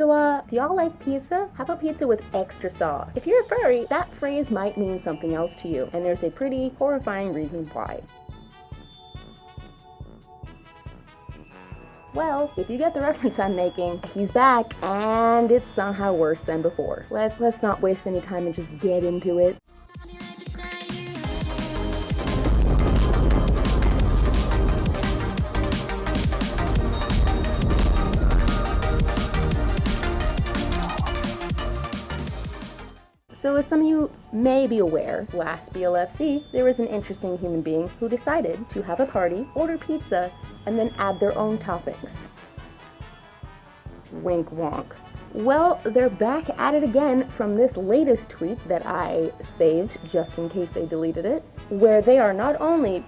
do y'all like pizza? How about pizza with extra sauce? If you're a furry, that phrase might mean something else to you, and there's a pretty horrifying reason why. Well, if you get the reference I'm making, he's back, and it's somehow worse than before. Let's not waste any time and just get into it. So as some of you may be aware, last BLFC, there was an interesting human being who decided to have a party, order pizza, and then add their own toppings. Wink wonk. Well, they're back at it again from this latest tweet that I saved just in case they deleted it, where they are not only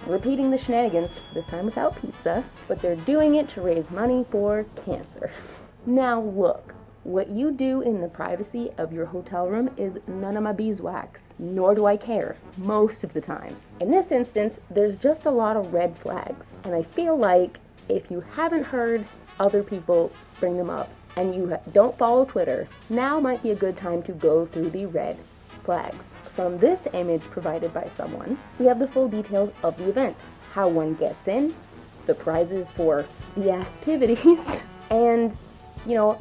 repeating the shenanigans, this time without pizza, but they're doing it to raise money for cancer. Now look. What you do in the privacy of your hotel room is none of my beeswax, nor do I care, most of the time. In this instance, there's just a lot of red flags, and I feel like if you haven't heard other people bring them up, and you don't follow Twitter, now might be a good time to go through the red flags. From this image provided by someone, we have the full details of the event, how one gets in, the prizes for the activities, and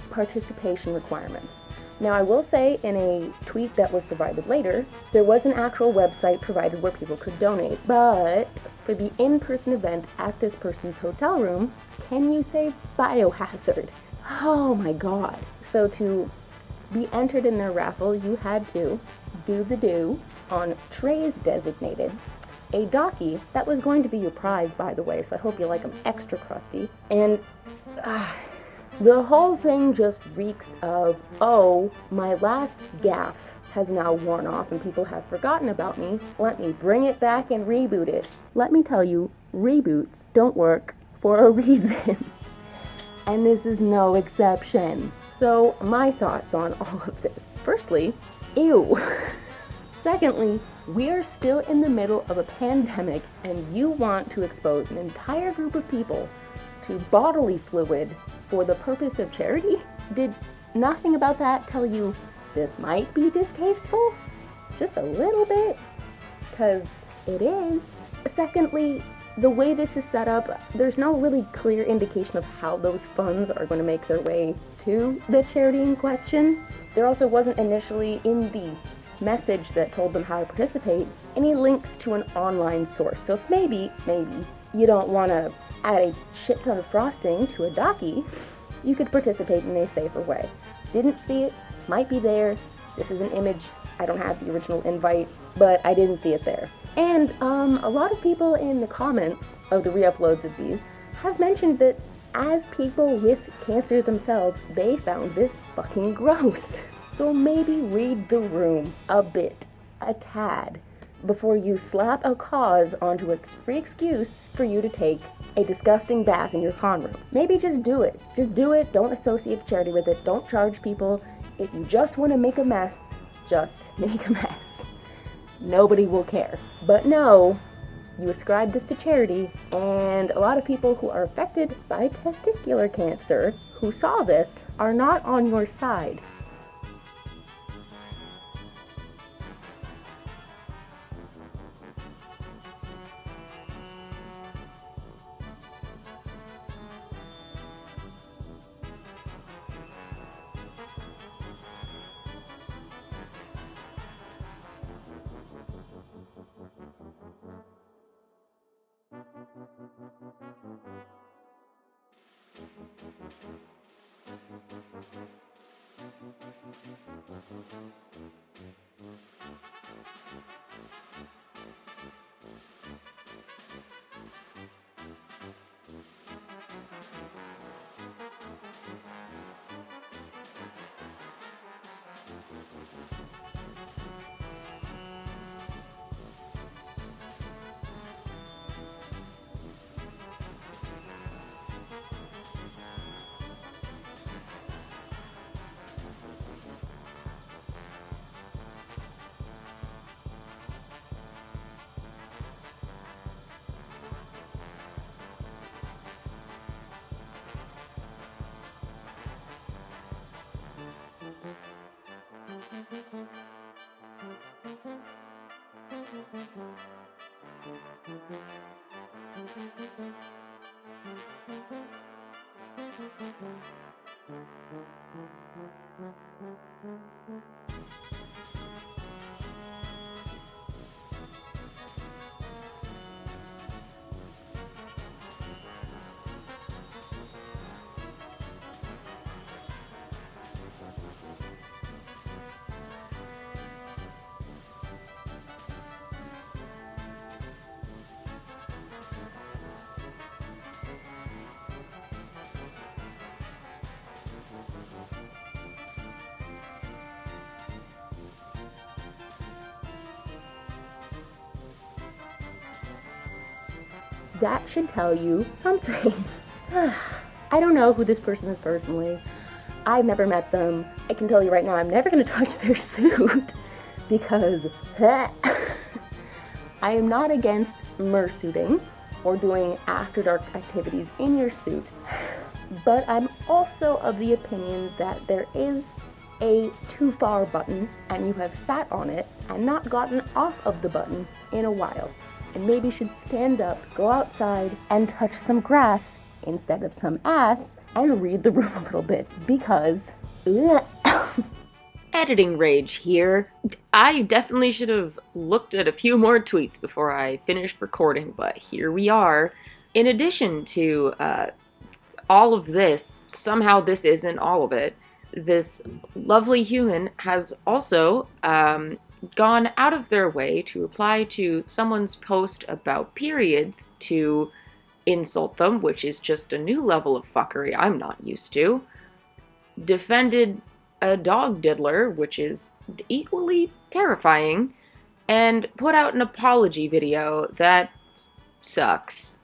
participation requirements. Now, I will say in a tweet that was provided later, there was an actual website provided where people could donate, but for the in-person event at this person's hotel room, can you say biohazard? Oh my god. So to be entered in their raffle, you had to do the do on trays designated, a docky that was going to be your prize, by the way, so I hope you like them extra crusty, and the whole thing just reeks of, oh, my last gaffe has now worn off and people have forgotten about me. Let me bring it back and reboot it. Let me tell you, reboots don't work for a reason. And this is no exception. So, my thoughts on all of this. Firstly, ew. Secondly, we are still in the middle of a pandemic and you want to expose an entire group of people to bodily fluid for the purpose of charity? Did nothing about that tell you this might be distasteful? Just a little bit? Because it is. Secondly, the way this is set up, there's no really clear indication of how those funds are going to make their way to the charity in question. There also wasn't initially in the message that told them how to participate any links to an online source. So if maybe you don't want to add a shit ton of frosting to a docky, you could participate in a safer way. Didn't see it, might be there. This is an image. I don't have the original invite, but I didn't see it there. And a lot of people in the comments of the re-uploads of these have mentioned that as people with cancer themselves, they found this fucking gross. So maybe read the room a bit, a tad, before you slap a cause onto a free excuse for you to take a disgusting bath in your con room. Maybe just do it. Just do it. Don't associate charity with it. Don't charge people. If you just want to make a mess, just make a mess. Nobody will care. But no, you ascribe this to charity, and a lot of people who are affected by testicular cancer who saw this are not on your side. That should tell you something. I don't know who this person is personally. I've never met them. I can tell you right now, I'm never going to touch their suit because I am not against mersuiting or doing after dark activities in your suit, but I'm also of the opinion that there is a too far button and you have sat on it and not gotten off of the button in a while, and maybe should stand up, go outside, and touch some grass instead of some ass and read the room a little bit, because Editing rage here. I definitely should have looked at a few more tweets before I finished recording, but here we are. In addition to all of this, somehow this isn't all of it, this lovely human has also gone out of their way to reply to someone's post about periods to insult them, which is just a new level of fuckery I'm not used to. Defended a dog diddler, which is equally terrifying, and put out an apology video that sucks.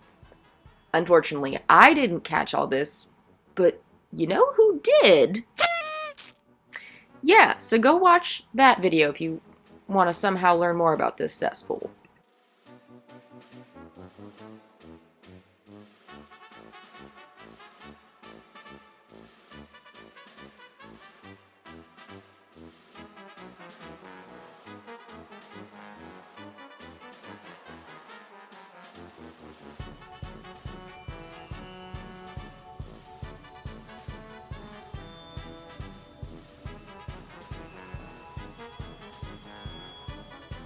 Unfortunately, I didn't catch all this, but you know who did? Yeah, so go watch that video if you want to somehow learn more about this cesspool.